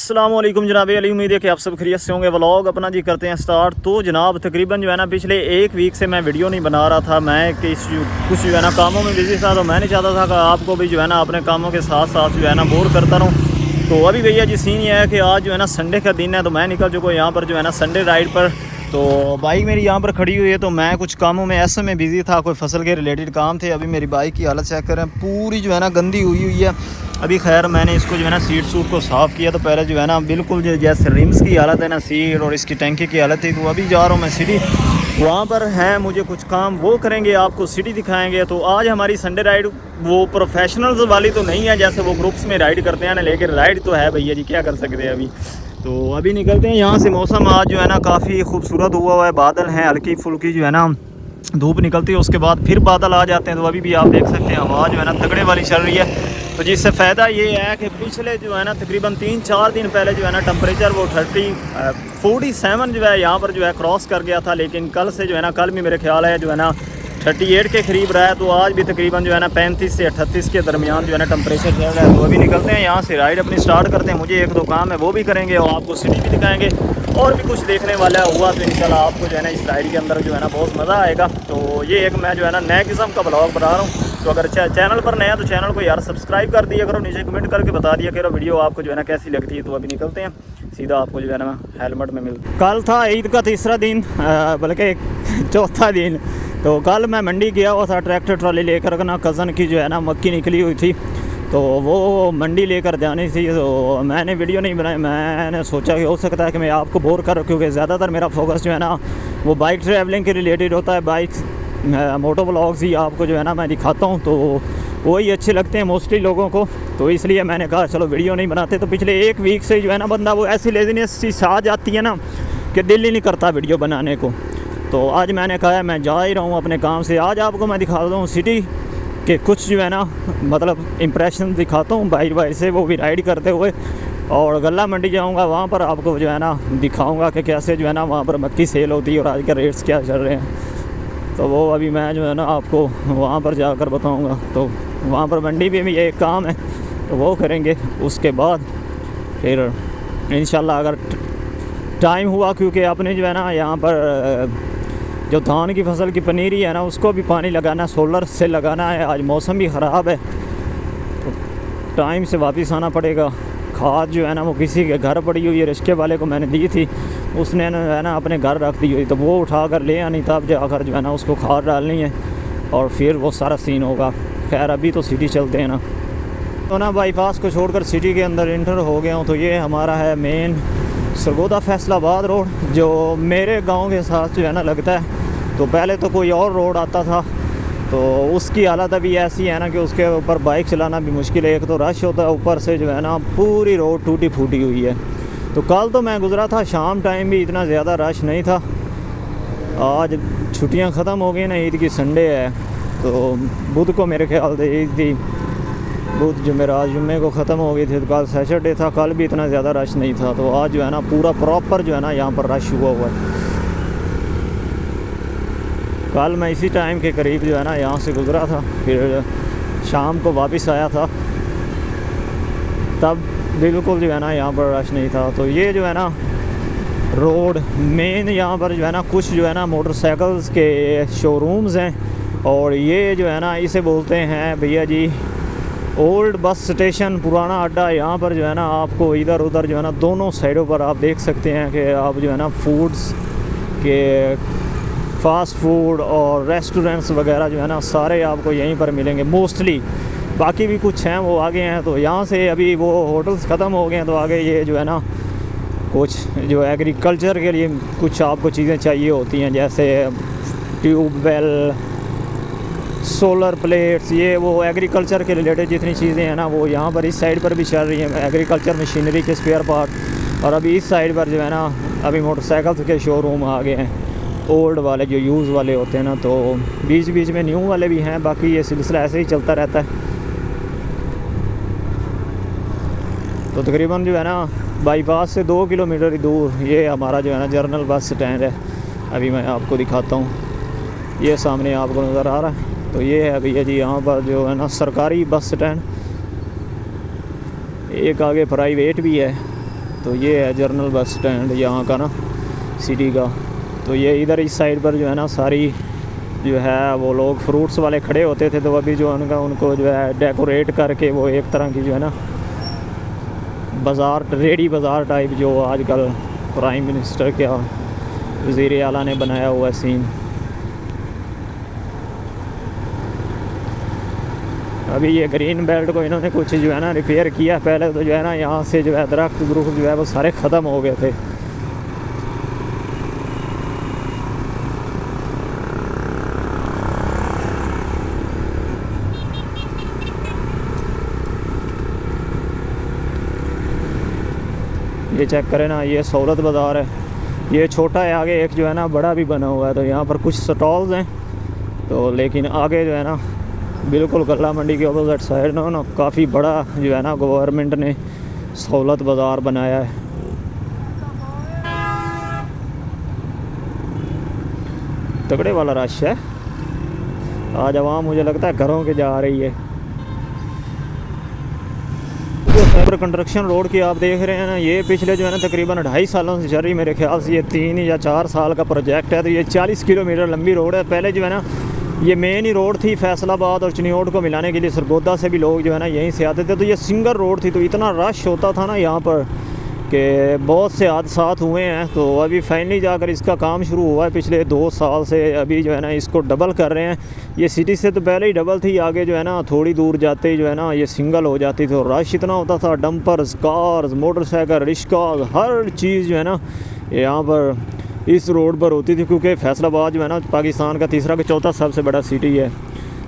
अस्सलाम वालेकुम जनाब अली, उम्मीद है कि आप सब खैरियत से होंगे। व्लॉग अपना जी करते हैं स्टार्ट। तो जनाब तकरीबन जो है ना पिछले एक वीक से मैं वीडियो नहीं बना रहा था। मैं कुछ जो है ना कामों में बिज़ी था, तो मैं नहीं चाहता था कि आपको भी जो है ना अपने कामों के साथ साथ जो है ना बोर करता रहूँ। तो अभी भैया जी सीन ये है कि आज जो है ना संडे का दिन है, तो मैं निकल चुका यहाँ पर जो है ना संडे राइड पर। तो बाइक मेरी यहाँ पर खड़ी हुई है, तो मैं कुछ कामों में ऐसे में बिज़ी था, कोई फसल के रिलेटेड काम थे। अभी मेरी बाइक की हालत चेक करें, पूरी जो है ना गंदी हुई है। अभी खैर मैंने इसको जो है ना सीट सूट को साफ़ किया, तो पहले जो है ना बिल्कुल जैसे रिम्स की हालत है ना सीट और इसकी टैंकी की हालत थी। तो अभी जा रहा हूँ मैं सिटी, वहाँ पर है मुझे कुछ काम, वो करेंगे, आपको सिटी दिखाएंगे। तो आज हमारी संडे राइड वो प्रोफेशनल्स वाली तो नहीं है जैसे वो ग्रुप्स में राइड करते हैं ना, लेकिन राइड तो है भैया जी, क्या कर सकते हैं अभी। तो अभी निकलते हैं यहाँ से। मौसम आज जो है ना काफ़ी खूबसूरत हुआ है, बादल हैं, हल्की फुल्की जो है ना धूप निकलती है, उसके बाद फिर बादल आ जाते हैं। तो अभी भी आप देख सकते हैं हवा जो है ना तगड़े वाली चल रही है। तो जिससे फ़ायदा ये है कि पिछले जो है ना तकरीबन 3-4 दिन पहले जो है ना टेम्परेचर वो 47 जो है यहाँ पर जो है क्रॉस कर गया था, लेकिन कल से जो है ना, कल भी मेरे ख्याल है जो है ना 38 के करीब रहा है। तो आज भी तकरीबन जो है ना 35 से 38 के दरमियान जो है ना टेम्परेचर चल रहा है। तो अभी निकलते हैं यहाँ से, राइड अपनी स्टार्ट करते हैं। मुझे एक दो काम है वो भी करेंगे और आपको सिटी भी दिखाएंगे, और भी कुछ देखने वाला हुआ तो इंशाल्लाह आपको जो है ना इस राइड के अंदर जो है ना बहुत मज़ा आएगा। तो ये एक मैं जो है ना नए किस्म का ब्लॉग बना रहा हूँ। तो अगर चैनल पर नया तो चैनल को यार सब्सक्राइब कर दिया करो, नीचे कमेंट करके बता दिया करो वीडियो आपको जो है ना कैसी लगती है। तो अभी निकलते हैं सीधा, आपको जो है ना हेलमेट में मिलता। कल था ईद का तीसरा दिन, बल्कि चौथा दिन। तो कल मैं मंडी गया हुआ था ट्रैक्टर ट्रॉली लेकर, ना कज़न की जो है ना मक्की निकली हुई थी, तो वो मंडी लेकर जानी थी। तो मैंने वीडियो नहीं बनाई, मैंने सोचा कि हो सकता है कि मैं आपको बोर करूँ, क्योंकि ज़्यादातर मेरा फोकस जो है ना वो बाइक ट्रैवलिंग के रिलेटेड होता है। बाइक मोटो व्लॉग्स ही आपको जो है ना मैं दिखाता हूँ, तो वही अच्छे लगते हैं मोस्टली लोगों को। तो इसलिए मैंने कहा चलो वीडियो नहीं बनाते। तो पिछले एक वीक से जो है ना बंदा वो ऐसी लेजीनेस सी आ जाती है ना कि दिल ही नहीं करता वीडियो बनाने को। तो आज मैंने कहा मैं जा ही रहा हूँ अपने काम से, आज आपको मैं दिखा दूँ सिटी के कुछ जो है ना मतलब इम्प्रेशन दिखाता हूँ बाइक से, वो भी राइड करते हुए। और गल्ला मंडी जाऊँगा, वहाँ पर आपको जो है ना दिखाऊँगा कि कैसे जो है ना वहाँ पर मक्की सेल होती है और आज के रेट्स क्या चल रहे हैं। तो वो अभी मैं जो है ना आपको वहाँ पर जाकर बताऊँगा। तो वहाँ पर मंडी में भी एक काम है, तो वो करेंगे। उसके बाद फिर इंशाल्लाह अगर टाइम हुआ, क्योंकि आपने जो है ना यहाँ पर जो धान की फसल की पनीरी है ना उसको भी पानी लगाना, सोलर से लगाना है। आज मौसम भी ख़राब है, तो टाइम से वापस आना पड़ेगा। खाद जो है ना वो किसी के घर पड़ी हुई है, रिश्ते वाले को मैंने दी थी, उसने है ना अपने घर रख दी हुई, तो वो उठा कर ले आनी, तब जाकर जो है ना उसको खाद डालनी है और फिर वो सारा सीन होगा। खैर अभी तो सिटी चलते हैं ना, तो ना बाईपास को छोड़कर सिटी के अंदर इंटर हो गया हूँ। तो ये हमारा है मेन सरगोदा फैसलाबाद रोड, जो मेरे गांव के साथ जो है ना लगता है। तो पहले तो कोई और रोड आता था, तो उसकी हालत अभी ऐसी है ना कि उसके ऊपर बाइक चलाना भी मुश्किल है। एक तो रश होता है, ऊपर से जो है ना पूरी रोड टूटी फूटी हुई है। तो कल तो मैं गुज़रा था शाम टाइम भी इतना ज़्यादा रश नहीं था। आज छुट्टियां ख़त्म हो गई ना, ईद की संडे है, तो बुध को मेरे ख्याल से ईद थी, बुध जुमेरात जुम्मे को ख़त्म हो गई थी। तो कल सैटरडे था, कल भी इतना ज़्यादा रश नहीं था। तो आज जो है ना पूरा प्रॉपर जो है ना यहाँ पर रश हुआ है। कल मैं इसी टाइम के करीब जो है ना यहाँ से गुज़रा था, फिर शाम को वापस आया था, तब बिल्कुल जो है ना यहाँ पर रश नहीं था। तो ये जो है ना रोड मेन, यहाँ पर जो है ना कुछ जो है ना मोटरसाइकिल्स के शोरूम्स हैं, और ये जो है ना इसे बोलते हैं भैया जी ओल्ड बस स्टेशन, पुराना अड्डा। यहाँ पर जो है ना आपको इधर उधर जो है ना दोनों साइडों पर आप देख सकते हैं कि आप जो है ना फूड्स के, फ़ास्ट फूड और रेस्टोरेंट्स वगैरह जो है ना सारे आपको यहीं पर मिलेंगे मोस्टली। बाकी भी कुछ हैं वो आगे हैं, तो यहाँ से अभी वो होटल्स ख़त्म हो गए हैं, तो आगे ये जो है ना कुछ जो एग्रीकल्चर के लिए कुछ आपको चीज़ें चाहिए होती हैं, जैसे ट्यूबवेल, सोलर प्लेट्स, ये वो एग्रीकल्चर के रिलेटेड जितनी चीज़ें हैं ना वो यहाँ पर इस साइड पर भी चल रही हैं, एग्रीकल्चर मशीनरी के स्पेयर पार्ट। और अभी इस साइड पर जो है ना अभी मोटरसाइकिल्स के शोरूम आ गए हैं, ओल्ड वाले जो यूज़ वाले होते हैं ना, तो बीच बीच में न्यू वाले भी हैं। बाकी ये सिलसिला ऐसे ही चलता रहता है। तो तकरीबन जो है ना बाईपास से 2 किलोमीटर ही दूर ये हमारा जो है ना जर्नल बस स्टैंड है। अभी मैं आपको दिखाता हूँ, ये सामने आपको नज़र आ रहा है। तो ये है भैया जी यहाँ पर जो है ना सरकारी बस स्टैंड, एक आगे प्राइवेट भी है। तो ये है जर्नल बस स्टैंड यहाँ का ना, सिटी का। तो ये इधर इस साइड पर जो है ना सारी जो है वो लोग फ्रूट्स वाले खड़े होते थे, तो अभी जो उनको जो है डेकोरेट करके वो एक तरह की जो है ना बाज़ार, रेडी बाज़ार टाइप, जो आजकल प्राइम मिनिस्टर क्या वज़ीर आला ने बनाया हुआ सीन। अभी ये ग्रीन बेल्ट को इन्होंने कुछ जो है ना रिपेयर किया। पहले तो जो है ना यहाँ से जो है दरख्त जो है वो सारे ख़त्म हो गए थे। ये चेक करें ना, ये सहूलत बाज़ार है। ये छोटा है, आगे एक जो है ना बड़ा भी बना हुआ है। तो यहाँ पर कुछ स्टॉल्स हैं, तो लेकिन आगे जो है ना बिल्कुल गल्ला मंडी के अपोजिट साइड ना काफ़ी बड़ा जो है ना गवर्नमेंट ने सहूलत बाज़ार बनाया है। तगड़े वाला रश है आज। आवाम मुझे लगता है घरों के जा रही है। जो साइबर कंस्ट्रक्शन रोड की आप देख रहे हैं ना, ये पिछले जो है ना तकरीबन 2.5 सालों से चल रही। मेरे ख्याल से ये 3 या 4 साल का प्रोजेक्ट है। तो ये 40 किलोमीटर लंबी रोड है। पहले जो है ना ये मेन ही रोड थी, फैसलाबाद और चिन्योट को मिलाने के लिए सरगोदा से भी लोग जो है ना यहीं से आते थे। तो ये सिंगल रोड थी, तो इतना रश होता था ना यहाँ पर कि बहुत से हादसात हुए हैं। तो अभी फाइनली जाकर इसका काम शुरू हुआ है पिछले 2 साल से। अभी जो है ना इसको डबल कर रहे हैं। ये सिटी से तो पहले ही डबल थी, आगे जो है ना थोड़ी दूर जाते ही जो है ना ये सिंगल हो जाती थी। और रश इतना होता था, डंपर्स, कार्स, मोटरसाइकिल, रिक्शा, हर चीज़ जो है ना यहाँ पर इस रोड पर होती थी। क्योंकि फैसलाबाद जो है ना पाकिस्तान का तीसरा कि चौथा सबसे बड़ा सिटी है।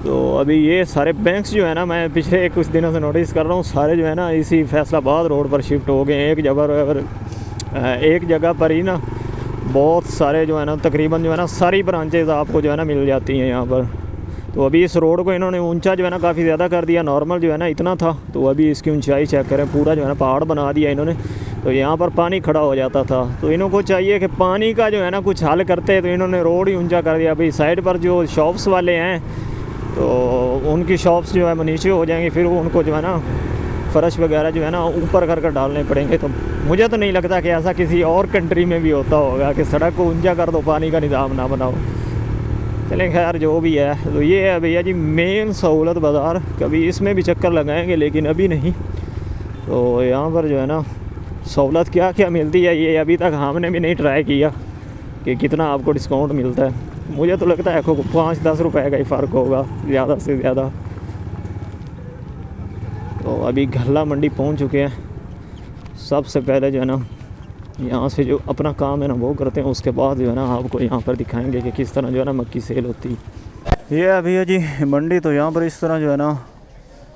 तो अभी ये सारे बैंक्स जो है ना, मैं पिछले कुछ दिनों से नोटिस कर रहा हूँ, सारे जो है ना इसी फैसलाबाद रोड पर शिफ्ट हो गए हैं। एक जगह पर ही ना बहुत सारे जो है ना तकरीबन जो है ना सारी ब्रांचेज़ आपको जो है ना मिल जाती हैं यहाँ पर। तो अभी इस रोड को इन्होंने ऊंचा जो है ना काफ़ी ज़्यादा कर दिया। नॉर्मल जो है ना इतना था, तो अभी इसकी ऊंचाई चेक करें, पूरा जो है ना पहाड़ बना दिया इन्होंने। तो यहाँ पर पानी खड़ा हो जाता था। तो इनको चाहिए कि पानी का जो है ना कुछ हल करते, तो इन्होंने रोड ही ऊंचा कर दिया। अभी साइड पर जो शॉप्स वाले हैं तो उनकी शॉप्स जो है नीचे हो जाएंगी, फिर वो उनको जो है ना फ़र्श वगैरह जो है ना ऊपर कर डालने पड़ेंगे। तो मुझे तो नहीं लगता कि ऐसा किसी और कंट्री में भी होता होगा कि सड़क को ऊंचा कर दो, पानी का निज़ाम ना बनाओ। चलें खैर जो भी है। तो ये है भैया जी मेन सहूलत बाज़ार। कभी इसमें भी चक्कर लगाएंगे, लेकिन अभी नहीं। तो यहाँ पर जो है ना सहूलत क्या क्या मिलती है ये अभी तक हमने भी नहीं ट्राई किया कि कितना आपको डिस्काउंट मिलता है। मुझे तो लगता है 5-10 रुपए का ही फ़र्क होगा ज़्यादा से ज़्यादा। तो अभी गल्ला मंडी पहुंच चुके हैं। सबसे पहले जो है ना यहाँ से जो अपना काम है ना वो करते हैं, उसके बाद जो है ना आपको यहाँ पर दिखाएंगे कि किस तरह जो है ना मक्की सेल होती है। ये अभी है जी मंडी। तो यहाँ पर इस तरह जो है ना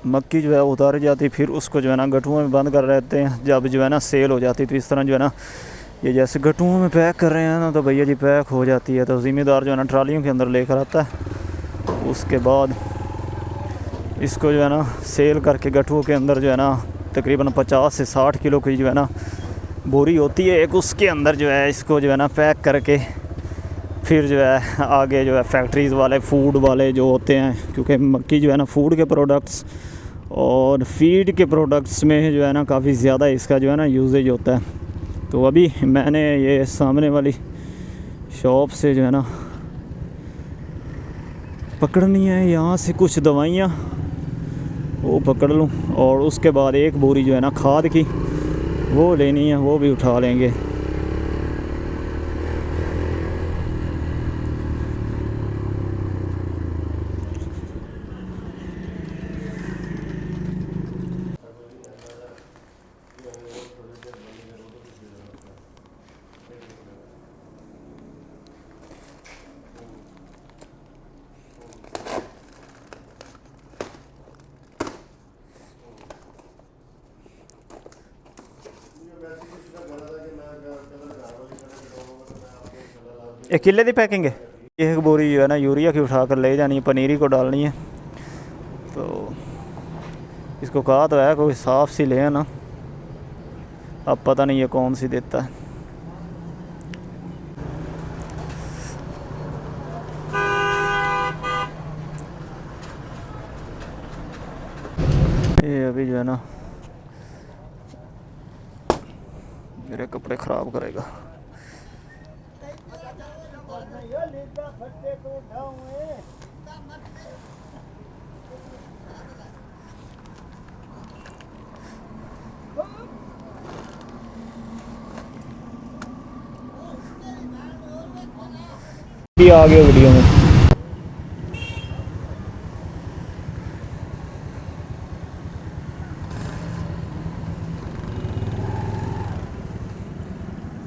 मक्की जो है उतारी जाती, फिर उसको जो है ना गठुओं में बंद कर रहते हैं। जब जो है ना सेल हो जाती तो इस तरह जो है ना ये जैसे गठुओं में पैक कर रहे हैं ना, तो भैया जी पैक हो जाती है। तो ज़िम्मेदार जो है ना ट्रालियों के अंदर लेकर आता है। उसके बाद इसको जो है ना सेल करके गठुओं के अंदर जो है ना तकरीबन 50 से 60 किलो की जो है ना बोरी होती है एक, उसके अंदर जो है इसको जो है ना पैक करके फिर जो है आगे जो है फैक्ट्रीज़ वाले, फूड वाले जो होते हैं, क्योंकि मक्की जो है ना फूड के प्रोडक्ट्स और फीड के प्रोडक्ट्स में जो है ना काफ़ी ज़्यादा इसका जो है ना यूजेज होता है। तो अभी मैंने ये सामने वाली शॉप से जो है ना पकड़नी है यहाँ से कुछ दवाइयाँ, वो पकड़ लूँ। और उसके बाद एक बोरी जो है ना खाद की वो लेनी है, वो भी उठा लेंगे। एक किले की पैकिंग है। एक बोरी जो है ना यूरिया की उठा कर ले जानी है, पनीरी को डालनी है। तो इसको कहा तो है कोई साफ़ सी ले ना, अब पता नहीं है कौन सी देता है। ये अभी जो है ना मेरे कपड़े ख़राब करेगा। भी आ गया वीडियो में।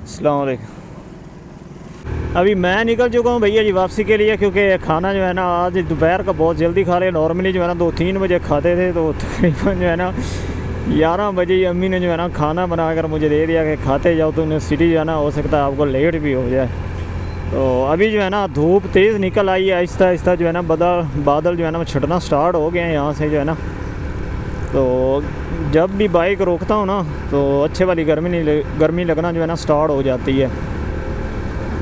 अस्सलाम वालेकुम। अभी मैं निकल चुका हूँ भैया जी वापसी के लिए, क्योंकि खाना जो है ना आज दोपहर का बहुत जल्दी खा लिया। नॉर्मली जो है ना 2-3 बजे खाते थे, तो तकरीबन जो है ना 11 बजे अम्मी ने जो है ना खाना बनाकर मुझे दे दिया कि खाते जाओ। तो यूनिवर्सिटी जो है ना हो सकता है आपको लेट भी हो जाए। तो अभी जो है ना धूप तेज़ निकल आई है, आहिस्ता आहिस्ता जो है ना बादल जो है ना छटना स्टार्ट हो गए हैं यहाँ से जो है ना। तो जब भी बाइक रोकता हूँ ना तो अच्छे वाली गर्मी लगना जो है ना स्टार्ट हो जाती है।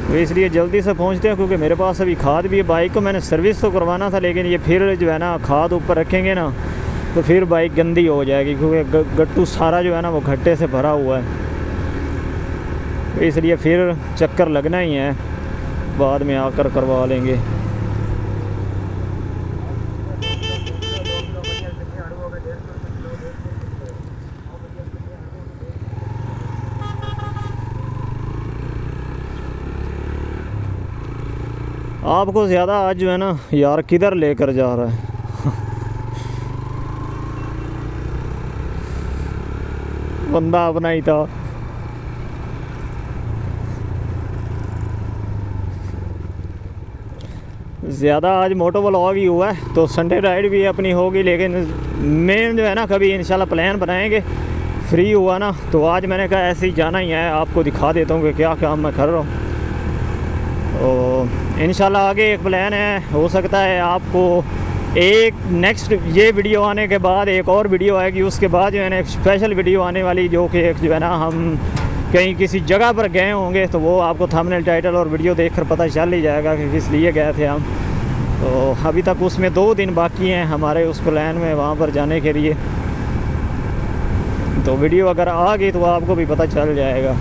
तो इसलिए जल्दी से पहुँचते हैं, क्योंकि मेरे पास अभी खाद भी है। बाइक को मैंने सर्विस तो करवाना था, लेकिन ये फिर जो है ना खाद ऊपर रखेंगे ना तो फिर बाइक गंदी हो जाएगी, क्योंकि गट्टू सारा जो है ना वो घट्टे से भरा हुआ है। तो इसलिए फिर चक्कर लगना ही है, बाद में आकर करवा लेंगे। आपको ज़्यादा आज जो है ना यार किधर लेकर जा रहा है। बंदा अपना ही था। ज़्यादा आज मोटो व्लॉग ही हुआ है, तो संडे राइड भी अपनी होगी। लेकिन मेन जो है ना कभी इंशाल्लाह प्लान बनाएंगे, फ्री हुआ ना तो आज मैंने कहा ऐसे ही जाना ही है, आपको दिखा देता हूँ कि क्या काम मैं कर रहा हूँ। तो इंशाल्लाह आगे एक प्लान है, हो सकता है आपको एक नेक्स्ट ये वीडियो आने के बाद एक और वीडियो आएगी, उसके बाद जो है ना एक स्पेशल वीडियो आने वाली, जो कि एक जो है ना हम कहीं किसी जगह पर गए होंगे। तो वो आपको थंबनेल टाइटल और वीडियो देखकर पता चल ही जाएगा कि किस लिए गए थे हम। तो अभी तक उसमें 2 दिन बाकी हैं हमारे उस प्लान में वहाँ पर जाने के लिए। तो वीडियो अगर आ गई तो आपको भी पता चल जाएगा।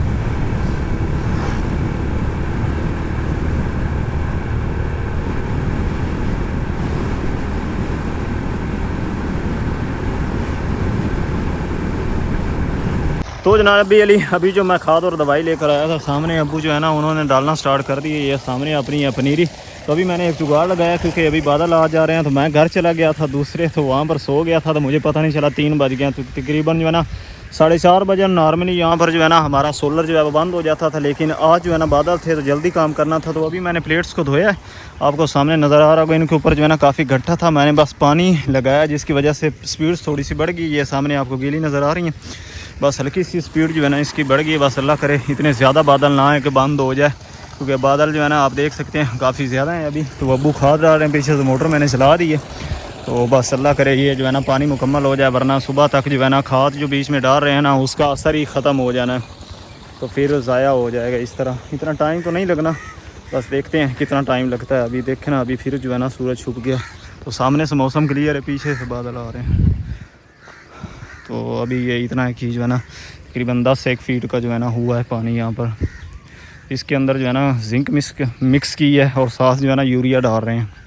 तो जनाब अभी जो मैं खाद और दवाई लेकर आया था, सामने अब्बू जो है ना उन्होंने डालना स्टार्ट कर दी है। ये सामने अपनी है पनीरी। तो अभी मैंने एक जुगाड़ लगाया, क्योंकि अभी बादल आ जा रहे हैं। तो मैं घर चला गया था दूसरे, तो वहाँ पर सो गया था, तो मुझे पता नहीं चला 3 बज गया। तो तकरीबन जो है ना 4:30 बजे नॉर्मली यहाँ पर जो है ना हमारा सोलर जो है वो बंद हो जाता था। लेकिन आज जो है ना बादल थे तो जल्दी काम करना था। तो अभी मैंने प्लेट्स को धोया, आपको सामने नज़र आ रहा होगा। इनके ऊपर जो है ना काफ़ी गड्ढा था, मैंने बस पानी लगाया जिसकी वजह से स्पीड थोड़ी सी बढ़ गई। ये सामने आपको गीली नज़र आ रही है, बस हल्की सी स्पीड जो है ना इसकी बढ़ गई। बस अल्लाह करे इतने ज़्यादा बादल ना आए कि बंद हो जाए, क्योंकि बादल जो है ना आप देख सकते हैं काफ़ी ज़्यादा हैं अभी। तो अब्बू खाद डाल रहे हैं, पीछे से मोटर मैंने चला दी है। तो बस अल्लाह करे ये जो है ना पानी मुकम्मल हो जाए, वरना सुबह तक जो है ना खाद जो बीच में डाल रहे हैं ना उसका असर ही ख़त्म हो जाना है, तो फिर ज़ाया हो जाएगा इस तरह। इतना टाइम तो नहीं लगना, बस देखते हैं कितना टाइम लगता है। अभी देखें ना, अभी फिर जो है ना सूरज छुप गया। तो सामने से मौसम क्लियर है, पीछे से बादल आ रहे हैं। तो अभी ये इतना है कि जो है ना तकरीबन 10-1 फीट का जो है ना हुआ है पानी यहाँ पर। इसके अंदर जो है ना जिंक मिक्स की है और साथ जो है ना यूरिया डाल रहे हैं।